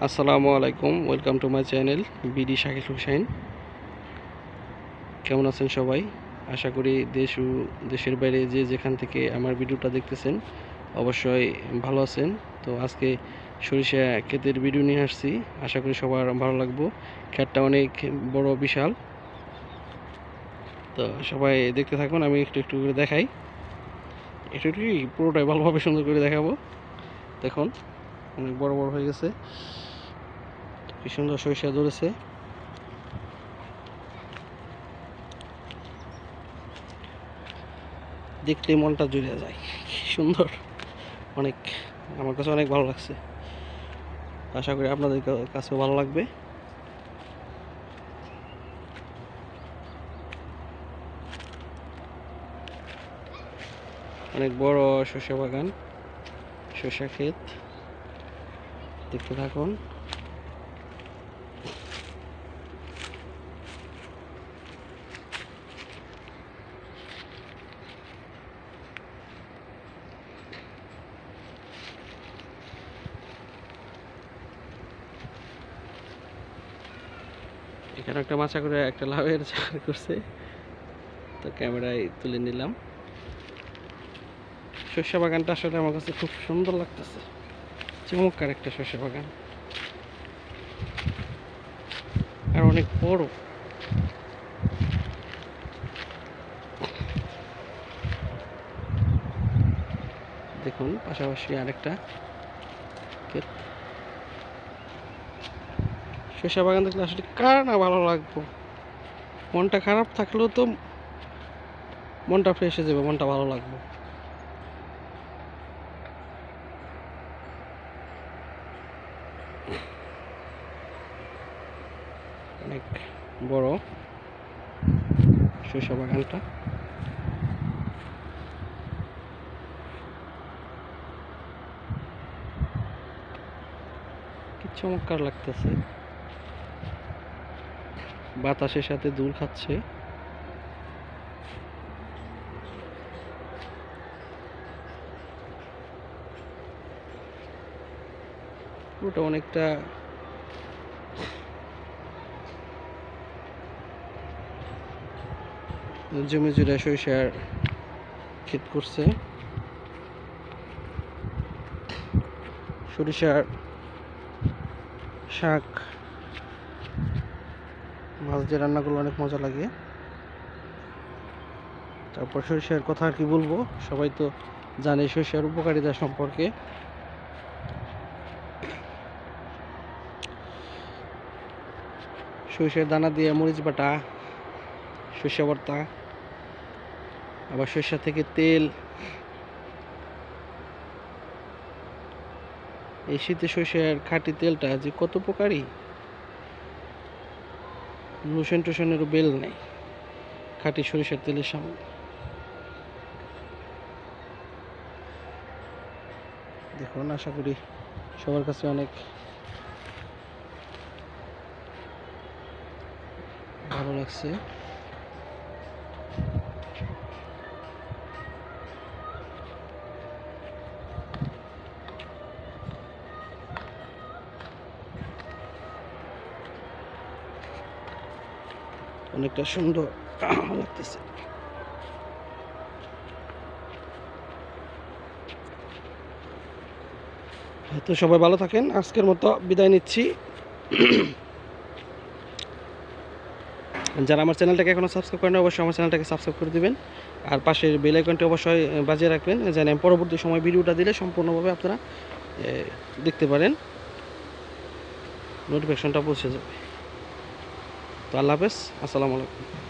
আসসালামু আলাইকুম, welcome to my channel BD Shakil Hussain. কেমন আছেন সবাই? আশা করি দেশ ও দেশের বাইরে যে যেখান থেকে আমার ভিডিওটা দেখতেছেন অবশ্যই ভালো আছেন। তো আজকে সরিষা ক্ষেতের ভিডিও নিয়ে আসছি, আশা করি সবার ভালো লাগবে। ক্ষেতটা অনেক বড়, বিশাল। তো সবাই দেখতে থাকুন, আমি একটু একটু করে দেখাই। একটু একটু পুরোটাই ভালোভাবে সুন্দর করে দেখাবো। দেখুন অনেক বড় বড় হয়ে গেছে, কি সুন্দর সরিষা ধরেছে। দেখলে মনটা জুড়ে যায়, সুন্দর অনেক। আমার কাছে অনেক ভালো লাগছে, আশা করি আপনাদের কাছেও ভালো লাগবে। অনেক বড় শসা বাগান, শসা ক্ষেত, দেখতে থাকুন। এখানে একটা মাচা করে একটা লাউয়ের চাষ করছে, তো ক্যামেরায় তুলে নিলাম। শস্য বাগানটা আসলে আমার কাছে খুব সুন্দর লাগতেছে, চমৎকার একটা শস্য বাগান, আর অনেক বড়। দেখুন পাশাপাশি আরেকটা ক্ষেত। শস্য বাগান দেখলে আসলে কার না ভালো লাগবে। মনটা খারাপ থাকলেও তো মনটা ফ্রেশ হয়ে যাবে, মনটা ভালো লাগবে। অনেক বড় শস্য বাগানটা। কি চমৎকার লাগতেছে, বাতাসের সাথে দূর খাচ্ছে। পুরোটা অনেকটা জমি জুড়ে সরিষার ক্ষেত করছে। সরিষার শাক মাছ দিয়ে রান্না করলে অনেক মজা লাগে। তারপর সরিষার কথা আর কি বলবো, সবাই তো জানে সরিষার উপকারিতা সম্পর্কে। সরিষার দানা দিয়ে মরিচ বাটা, সরিষা ভর্তা, আবার সরিষা থেকে তেল। এই শীতে সরিষার খাঁটি তেলটা যে কত উপকারী, লোশন টোশনেরও বেল নেই খাঁটি সরিষার তেলের সামনে। দেখুন, আশা করি সবার কাছে অনেক ভালো লাগছে। অনেকটা সুন্দর লাগতেছে। তো সবাই ভালো থাকেন, আজকের মতো বিদায় নিচ্ছি। যারা আমার চ্যানেলটাকে এখনও সাবস্ক্রাইব করেন অবশ্যই আমার চ্যানেলটাকে সাবস্ক্রাইব করে দিবেন, আর পাশের বেল আইকনটি অবশ্যই বাজিয়ে রাখবেন, যেন আমি পরবর্তী সময় ভিডিওটা দিলে সম্পূর্ণভাবে আপনারা দেখতে পারেন, নোটিফিকেশনটা পৌঁছে যাবে। তো আল্লাহ হাফেজ, আসসালামু আলাইকুম।